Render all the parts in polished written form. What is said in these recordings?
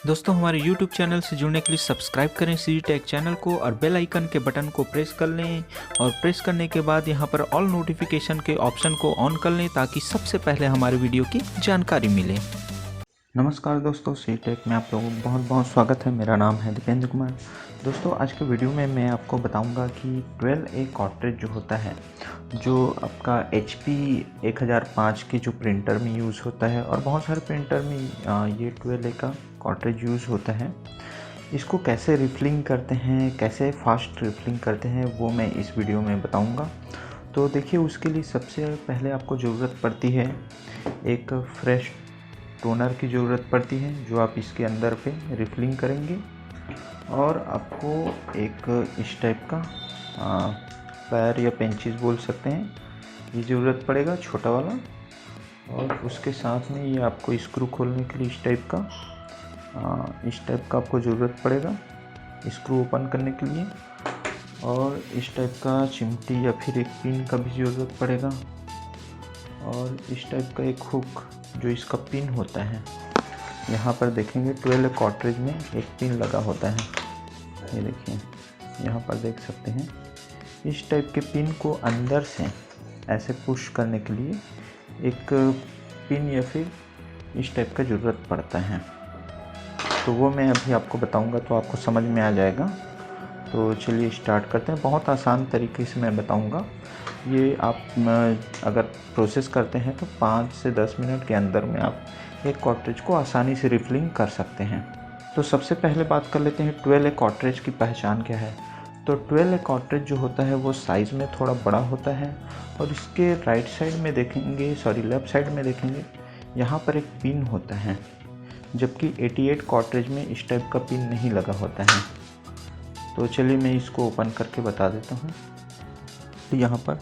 दोस्तों हमारे YouTube channel से जुड़ने के लिए सब्सक्राइब करें सी टेक चैनल को और बेल आइकन के बटन को प्रेस कर लें और प्रेस करने के बाद यहाँ पर ऑल नोटिफिकेशन के ऑप्शन को ऑन कर लें ताकि सबसे पहले हमारे वीडियो की जानकारी मिले। नमस्कार दोस्तों, सी टेक में आप लोगों का बहुत बहुत स्वागत है। मेरा नाम है दीपेंद्र कुमार। दोस्तों आज के वीडियो में मैं आपको बताऊंगा कि 12A कार्ट्रिज जो होता है, जो आपका HP 1005 की जो प्रिंटर में यूज़ होता है और बहुत सारे प्रिंटर में ये 12A का कार्ट्रिज यूज़ होता है, इसको कैसे रिफिलिंग करते हैं, कैसे फास्ट रिफिलिंग करते हैं, वो मैं इस वीडियो में बताऊँगा। तो देखिए, उसके लिए सबसे पहले आपको ज़रूरत पड़ती है एक फ्रेश टोनर की ज़रूरत पड़ती है, जो आप इसके अंदर पे रिफिलिंग करेंगे। और आपको एक इस टाइप का पैर या पेंचिस बोल सकते हैं, ये ज़रूरत पड़ेगा, छोटा वाला। और उसके साथ में ये आपको स्क्रू खोलने के लिए इस टाइप का आपको ज़रूरत पड़ेगा, स्क्रू ओपन करने के लिए। और इस टाइप का चिमटी या फिर एक पिन का भी ज़रूरत पड़ेगा। और इस टाइप का एक हुक जो इसका पिन होता है, यहाँ पर देखेंगे 12 कार्ट्रिज में एक पिन लगा होता है, ये देखिए यहाँ पर देख सकते हैं। इस टाइप के पिन को अंदर से ऐसे पुश करने के लिए एक पिन या फिर इस टाइप का ज़रूरत पड़ता है। तो वो मैं अभी आपको बताऊंगा तो आपको समझ में आ जाएगा। तो चलिए स्टार्ट करते हैं। बहुत आसान तरीके से मैं बताऊंगा। ये आप अगर प्रोसेस करते हैं तो 5 से 10 मिनट के अंदर में आप एक कार्ट्रिज को आसानी से रिफिलिंग कर सकते हैं। तो सबसे पहले बात कर लेते हैं 12A कार्ट्रिज की पहचान क्या है। तो 12A कार्ट्रिज जो होता है वो साइज़ में थोड़ा बड़ा होता है और इसके राइट साइड में देखेंगे, लेफ़्ट साइड में देखेंगे, यहाँ पर एक पिन होता है, जबकि 88 कार्ट्रिज में इस टाइप का पिन नहीं लगा होता है। तो चलिए मैं इसको ओपन करके बता देता हूँ। तो यहाँ पर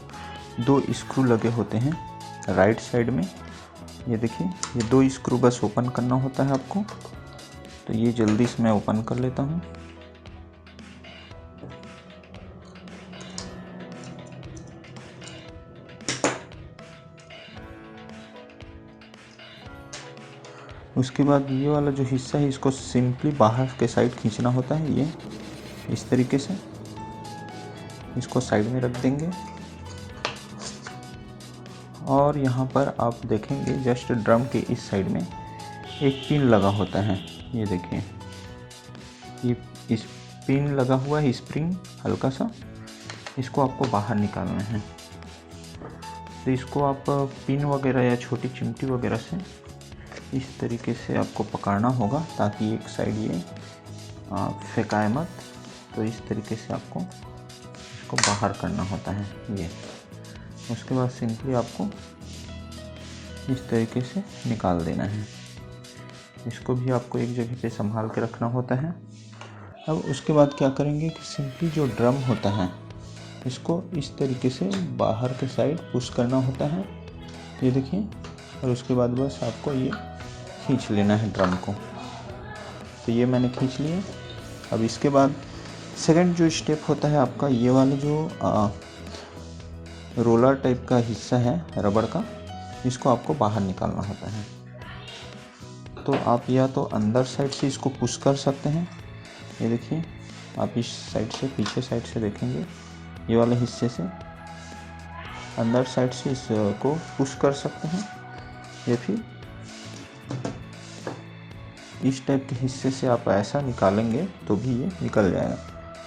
2 स्क्रू लगे होते हैं राइट साइड में, ये देखिए, ये 2 स्क्रू बस ओपन करना होता है आपको। तो ये जल्दी से मैं ओपन कर लेता हूँ। उसके बाद ये वाला जो हिस्सा है, इसको सिंपली बाहर के साइड खींचना होता है, ये इस तरीके से इसको साइड में रख देंगे। और यहाँ पर आप देखेंगे जस्ट ड्रम के इस साइड में एक पिन लगा होता है, ये देखिए, ये इस पिन लगा हुआ है, स्प्रिंग हल्का सा, इसको आपको बाहर निकालना है। तो इसको आप पिन वगैरह या छोटी चिमटी वगैरह से इस तरीके से आपको पकड़ना होगा ताकि एक साइड ये फेंकाए मत। तो इस तरीके से आपको इसको बाहर करना होता है ये। उसके बाद सिंपली आपको इस तरीके से निकाल देना है। इसको भी आपको एक जगह पे संभाल के रखना होता है। अब उसके बाद क्या करेंगे कि सिंपली जो ड्रम होता है, इसको इस तरीके से बाहर के साइड पुश करना होता है, ये देखिए। और उसके बाद बस आपको ये खींच लेना है ड्रम को। तो ये मैंने खींच लिया। अब इसके बाद सेकंड जो स्टेप होता है आपका, ये वाला जो रोलर टाइप का हिस्सा है रबड़ का, इसको आपको बाहर निकालना होता है। तो आप या तो अंदर साइड से इसको पुश कर सकते हैं, ये देखिए, आप इस साइड से, पीछे साइड से देखेंगे, ये वाले हिस्से से अंदर साइड से इसको पुश कर सकते हैं, या फिर इस टाइप के हिस्से से आप ऐसा निकालेंगे तो भी ये निकल जाएगा।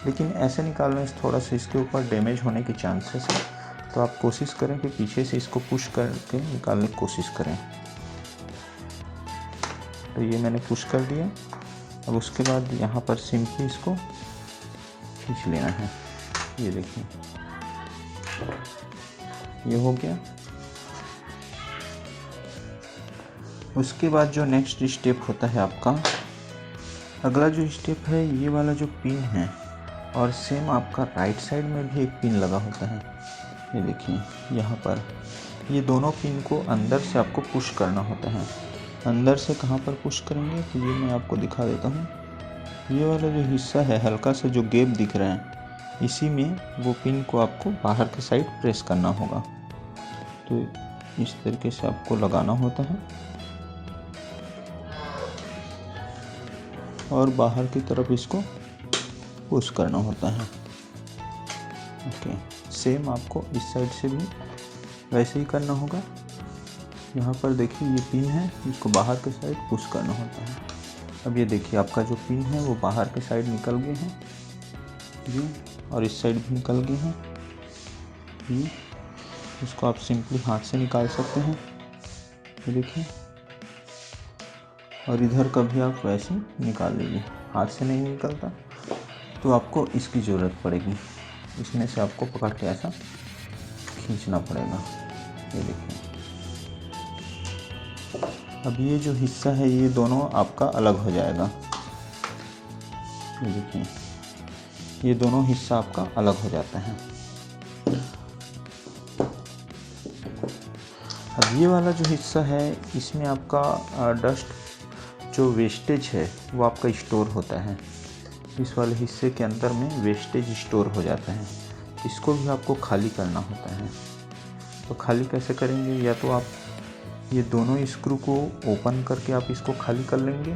लेकिन ऐसे निकालने से थोड़ा सा इसके ऊपर डैमेज होने की चांसेस है, तो आप कोशिश करें कि पीछे से इसको पुश करके निकालने की कोशिश करें। तो ये मैंने पुश कर दिया। अब उसके बाद यहाँ पर सिंपली इसको खींच लेना है, ये देखिए, ये हो गया। उसके बाद जो नेक्स्ट स्टेप होता है आपका, अगला जो स्टेप है, ये वाला जो पिन है, और सेम आपका राइट साइड में भी एक पिन लगा होता है, ये देखिए यहाँ पर। ये दोनों पिन को अंदर से आपको पुश करना होता है। अंदर से कहाँ पर पुश करेंगे, तो ये मैं आपको दिखा देता हूँ। ये वाला जो हिस्सा है, हल्का सा जो गैप दिख रहा है, इसी में वो पिन को आपको बाहर के साइड प्रेस करना होगा। तो इस तरीके से आपको लगाना होता है। और बाहर की तरफ इसको पुश करना होता है। ओके, सेम आपको इस साइड से भी वैसे ही करना होगा। यहाँ पर देखिए ये पिन है, इसको बाहर के साइड पुश करना होता है। अब ये देखिए आपका जो पिन है वो बाहर के साइड निकल गए हैं ये, और इस साइड भी निकल गए हैं ये। इसको आप सिंपली हाथ से निकाल सकते हैं, ये देखिए। और इधर का भी आप वैसे निकाल लीजिए, हाथ से नहीं निकलता तो आपको इसकी ज़रूरत पड़ेगी, इसमें से आपको पकड़ के ऐसा खींचना पड़ेगा, ये देखिए। अब ये जो हिस्सा है ये दोनों आपका अलग हो जाएगा, ये देखिए, ये दोनों हिस्सा आपका अलग हो जाता है। अब ये वाला जो हिस्सा है इसमें आपका डस्ट जो वेस्टेज है वो आपका स्टोर होता है। इस वाले हिस्से के अंदर में वेस्टेज स्टोर हो जाता है, इसको भी आपको खाली करना होता है। तो खाली कैसे करेंगे, या तो आप ये दोनों स्क्रू को ओपन करके आप इसको खाली कर लेंगे,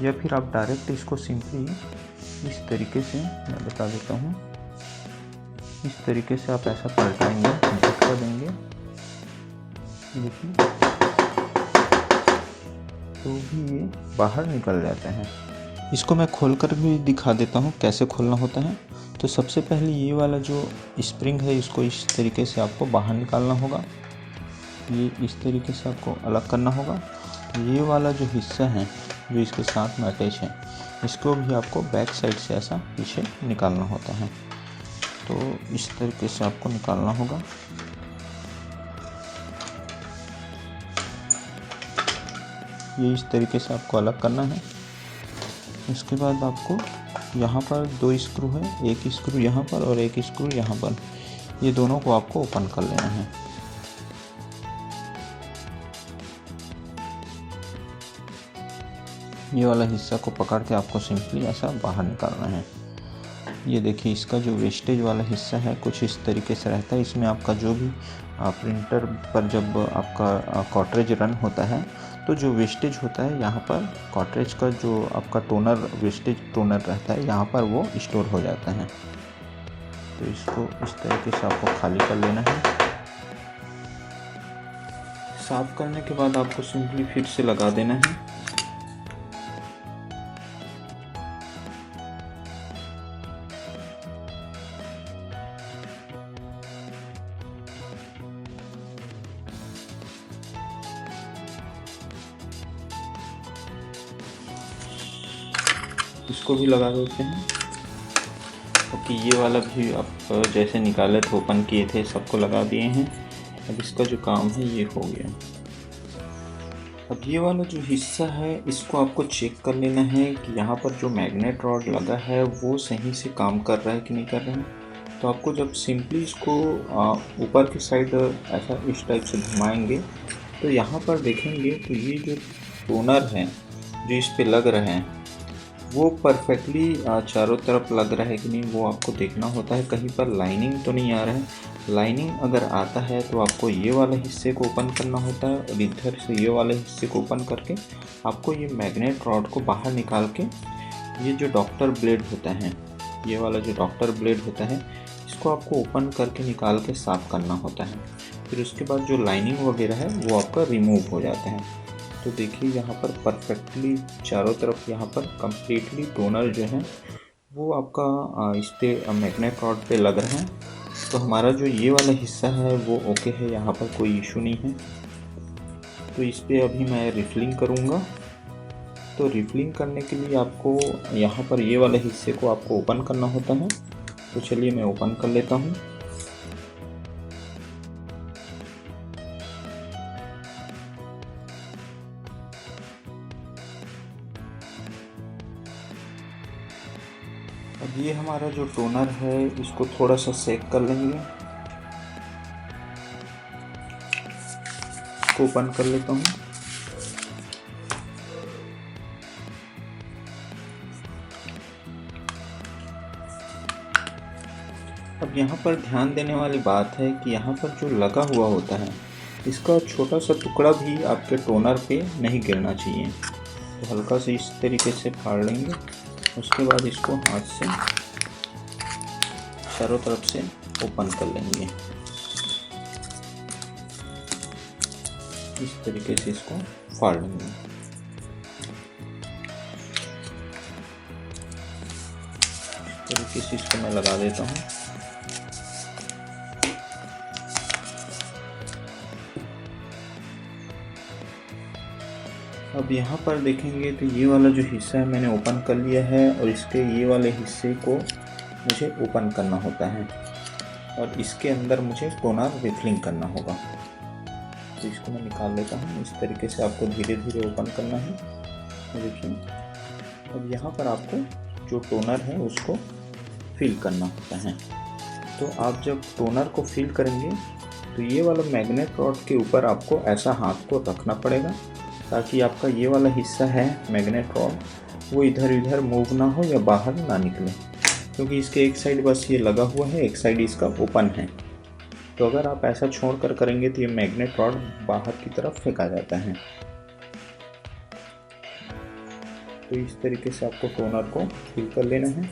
या फिर आप डायरेक्ट इसको सिंपली इस तरीके से, मैं बता देता हूँ, इस तरीके से आप ऐसा पलटाएंगे, झटका देंगे, देखिए, तो भी ये बाहर निकल जाते हैं। इसको मैं खोल कर भी दिखा देता हूँ कैसे खोलना होता है। तो सबसे पहले ये वाला जो स्प्रिंग है इसको इस तरीके से आपको बाहर निकालना होगा, ये इस तरीके से आपको अलग करना होगा। ये वाला जो हिस्सा है जो इसके साथ में अटैच है इसको भी आपको बैक साइड से ऐसा पीछे निकालना होता है। तो इस तरीके से आपको निकालना होगा। ये इस तरीके से आपको अलग करना है। इसके बाद आपको यहाँ पर दो स्क्रू है, एक स्क्रू यहाँ पर और एक स्क्रू यहाँ पर, ये दोनों को आपको ओपन कर लेना है। ये वाला हिस्सा को पकड़ के आपको सिंपली ऐसा बाहर निकालना है। ये देखिए इसका जो वेस्टेज वाला हिस्सा है कुछ इस तरीके से रहता है। इसमें आपका जो भी प्रिंटर पर जब आपका कार्ट्रिज रन होता है तो जो वेस्टेज होता है यहाँ पर कार्ट्रिज का जो आपका टोनर, वेस्टेज टोनर रहता है यहाँ पर वो स्टोर हो जाता है। तो इसको इस तरीके से आपको खाली कर लेना है। साफ करने के बाद आपको सिंपली फिर से लगा देना है। इसको भी लगा देते हैं, क्योंकि ये वाला भी आप जैसे निकाले थे, ओपन किए थे, सबको लगा दिए हैं। अब इसका जो काम है ये हो गया। अब ये वाला जो हिस्सा है इसको आपको चेक कर लेना है कि यहाँ पर जो मैग्नेट रॉड लगा है वो सही से काम कर रहा है कि नहीं कर रहा है। तो आपको जब सिंपली इसको ऊपर की साइड ऐसा इस टाइप से घुमाएंगे तो यहाँ पर देखेंगे तो ये जो टोनर है जो इस पे लग रहे हैं वो परफेक्टली चारों तरफ लग रहा है कि नहीं, वो आपको देखना होता है। कहीं पर लाइनिंग तो नहीं आ रहा है। लाइनिंग अगर आता है तो आपको ये वाले हिस्से को ओपन करना होता है और इधर से ये वाले हिस्से को ओपन करके आपको ये मैग्नेट रॉड को बाहर निकाल के ये जो डॉक्टर ब्लेड होता है, ये वाला जो डॉक्टर ब्लेड होता है, इसको आपको ओपन करके निकाल के साफ़ करना होता है। फिर उसके बाद जो लाइनिंग वगैरह है वो आपका रिमूव हो जाता है। तो देखिए यहाँ पर परफेक्टली चारों तरफ यहाँ पर कम्प्लीटली टोनर जो है वो आपका इस पे मैग्नेट रॉड पे लग रहा है। तो हमारा जो ये वाला हिस्सा है वो ओके है, यहाँ पर कोई इशू नहीं है। तो इस पे अभी मैं रिफिलिंग करूँगा। तो रिफिलिंग करने के लिए आपको यहाँ पर ये वाले हिस्से को आपको ओपन करना होता है। तो चलिए मैं ओपन कर लेता हूँ। अब ये हमारा जो टोनर है इसको थोड़ा सा सेक कर लेंगे। इसको ओपन कर लेता हूँ। अब यहाँ पर ध्यान देने वाली बात है कि यहाँ पर जो लगा हुआ होता है इसका छोटा सा टुकड़ा भी आपके टोनर पे नहीं गिरना चाहिए। तो हल्का से इस तरीके से फाड़ लेंगे। उसके बाद इसको हाथ से चारों तरफ से ओपन कर लेंगे। इस तरीके से इसको फाड़ लेंगे। इस तरीके से इसको मैं लगा देता हूँ। अब यहाँ पर देखेंगे तो ये वाला जो हिस्सा है मैंने ओपन कर लिया है और इसके ये वाले हिस्से को मुझे ओपन करना होता है और इसके अंदर मुझे टोनर रिफिलिंग करना होगा। तो इसको मैं निकाल लेता हूँ। इस तरीके से आपको धीरे धीरे ओपन करना है। देखिए अब यहाँ पर आपको जो टोनर है उसको फिल करना होता है। तो आप जब टोनर को फिल करेंगे तो ये वाला मैग्नेट रॉड के ऊपर आपको ऐसा हाथ को रखना पड़ेगा ताकि आपका ये वाला हिस्सा है मैग्नेट रॉड वो इधर उधर मूव ना हो या बाहर ना निकले, क्योंकि इसके एक साइड बस ये लगा हुआ है, एक साइड इसका ओपन है। तो अगर आप ऐसा छोड़कर करेंगे तो ये मैग्नेट रॉड बाहर की तरफ फेंका जाता है। तो इस तरीके से आपको टोनर को फिल कर लेना है।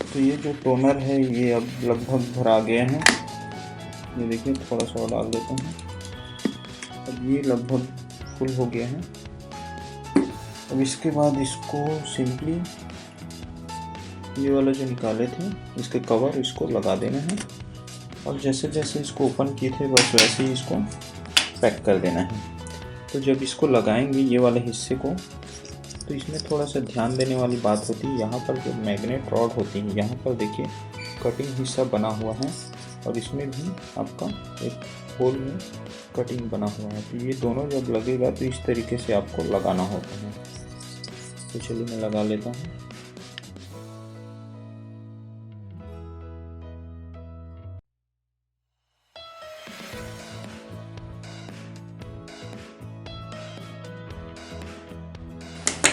तो ये जो टोनर है ये अब लगभग भरा गया है। ये देखिए थोड़ा सा और डाल देता हूँ। अब ये लगभग फुल हो गया है। अब इसके बाद इसको सिंपली ये वाला जो निकाले थे इसके कवर इसको लगा देना है और जैसे जैसे इसको ओपन किए थे बस वैसे ही इसको पैक कर देना है। तो जब इसको लगाएंगे ये वाले हिस्से को तो इसमें थोड़ा सा ध्यान देने वाली बात होती है। यहाँ पर जो मैग्नेट रॉड होती है यहाँ पर देखिए कटिंग हिस्सा बना हुआ है और इसमें भी आपका एक होल में कटिंग बना हुआ है। तो ये दोनों जब लगेगा तो इस तरीके से आपको लगाना होता है। तो चलिए मैं लगा लेता हूँ।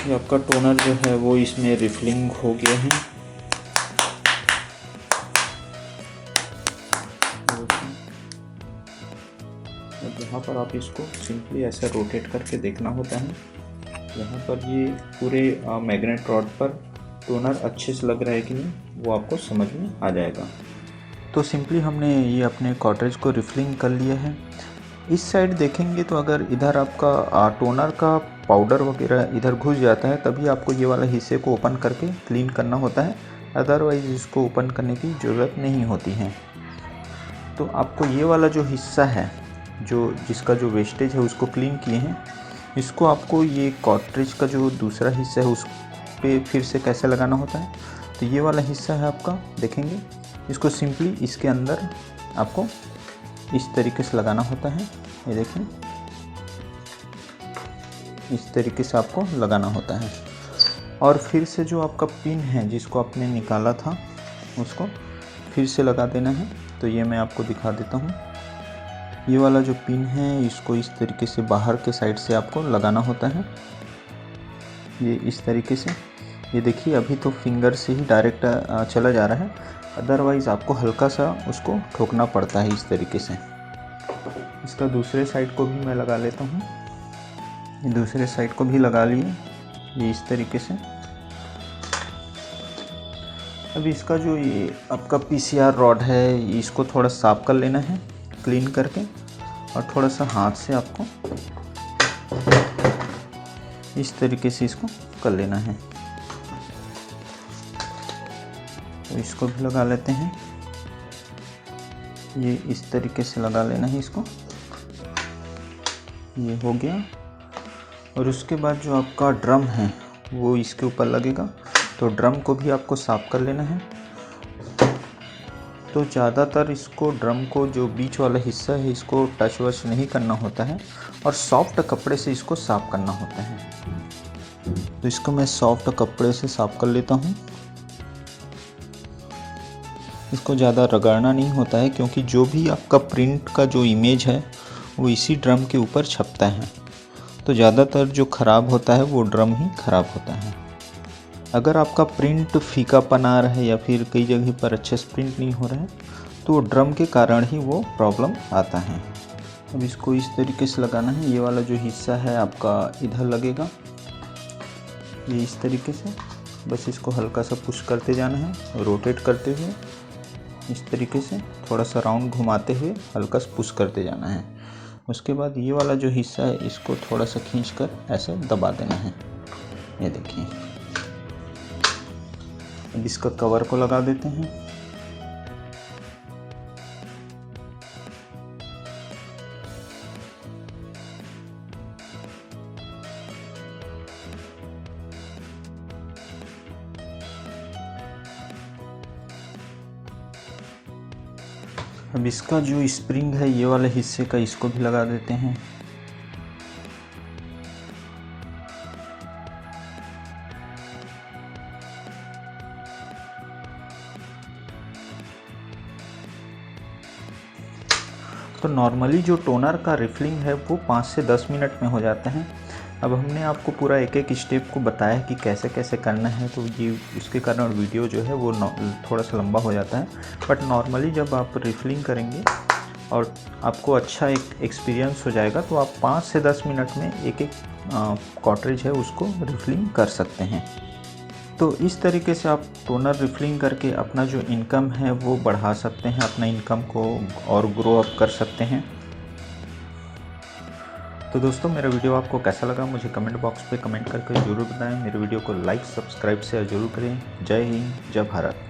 ये आपका टोनर जो है वो इसमें रिफिलिंग हो गया है। अब यहाँ पर आप इसको सिंपली ऐसा रोटेट करके देखना होता है। यहाँ पर ये पूरे मैग्नेट रॉड पर टोनर अच्छे से लग रहा है कि नहीं वो आपको समझ में आ जाएगा। तो सिंपली हमने ये अपने कॉटरेज को रिफिलिंग कर लिया है। इस साइड देखेंगे तो अगर इधर आपका टोनर का पाउडर वगैरह इधर घुस जाता है तभी आपको ये वाला हिस्से को ओपन करके क्लीन करना होता है, अदरवाइज़ इसको ओपन करने की ज़रूरत नहीं होती है। तो आपको ये वाला जो हिस्सा है जो जिसका जो वेस्टेज है उसको क्लीन किए हैं, इसको आपको ये कॉटरेज का जो दूसरा हिस्सा है उस पे फिर से कैसे लगाना होता है। तो ये वाला हिस्सा है आपका, देखेंगे इसको सिंपली इसके अंदर आपको इस तरीके से लगाना होता है। ये देखिए इस तरीके से आपको लगाना होता है और फिर से जो आपका पिन है जिसको आपने निकाला था उसको फिर से लगा देना है। तो ये मैं आपको दिखा देता हूँ। ये वाला जो पिन है इसको इस तरीके से बाहर के साइड से आपको लगाना होता है। ये इस तरीके से, ये देखिए अभी तो फिंगर से ही डायरेक्ट चला जा रहा है, अदरवाइज़ आपको हल्का सा उसको ठोकना पड़ता है इस तरीके से। इसका दूसरे साइड को भी मैं लगा लेता हूँ। ये दूसरे साइड को भी लगा लिए ये इस तरीके से। अब इसका जो ये आपका पीसीआर रॉड है इसको थोड़ा साफ कर लेना है क्लीन करके और थोड़ा सा हाथ से आपको इस तरीके से इसको कर लेना है। तो इसको भी लगा लेते हैं। ये इस तरीके से लगा लेना है इसको। ये हो गया और उसके बाद जो आपका ड्रम है वो इसके ऊपर लगेगा, तो ड्रम को भी आपको साफ कर लेना है। तो ज़्यादातर इसको ड्रम को जो बीच वाला हिस्सा है इसको टच वच नहीं करना होता है और सॉफ्ट कपड़े से इसको साफ़ करना होता है। तो इसको मैं सॉफ्ट कपड़े से साफ़ कर लेता हूँ। इसको ज़्यादा रगड़ना नहीं होता है क्योंकि जो भी आपका प्रिंट का जो इमेज है वो इसी ड्रम के ऊपर छपता है। तो ज़्यादातर जो ख़राब होता है वो ड्रम ही ख़राब होता है। अगर आपका प्रिंट फीकापन आ रहा है या फिर कई जगह पर अच्छे से प्रिंट नहीं हो रहा है तो ड्रम के कारण ही वो प्रॉब्लम आता है। अब इसको इस तरीके से लगाना है। ये वाला जो हिस्सा है आपका इधर लगेगा, ये इस तरीके से। बस इसको हल्का सा पुश करते जाना है, रोटेट करते हुए इस तरीके से थोड़ा सा राउंड घुमाते हुए हल्का सा पुश करते जाना है। उसके बाद ये वाला जो हिस्सा है इसको थोड़ा सा खींचकर ऐसे दबा देना है। ये देखिए, अब इसका कवर को लगा देते हैं। अब इसका जो स्प्रिंग है ये वाले हिस्से का, इसको भी लगा देते हैं। तो नॉर्मली जो टोनर का रिफिलिंग है वो 5 से 10 मिनट में हो जाता है। अब हमने आपको पूरा एक एक स्टेप को बताया कि कैसे कैसे करना है, तो ये उसके कारण वीडियो जो है वो थोड़ा सा लंबा हो जाता है। बट नॉर्मली जब आप रिफिलिंग करेंगे और आपको अच्छा एक एक्सपीरियंस हो जाएगा तो आप 5 से 10 मिनट में एक एक कॉटरेज है उसको रिफिलिंग कर सकते हैं। तो इस तरीके से आप टोनर रिफिलिंग करके अपना जो इनकम है वो बढ़ा सकते हैं, अपना इनकम को और ग्रो अप कर सकते हैं। तो दोस्तों, मेरा वीडियो आपको कैसा लगा मुझे कमेंट बॉक्स पे कमेंट करके ज़रूर बताएं। मेरे वीडियो को लाइक सब्सक्राइब शेयर ज़रूर करें। जय हिंद, जय भारत।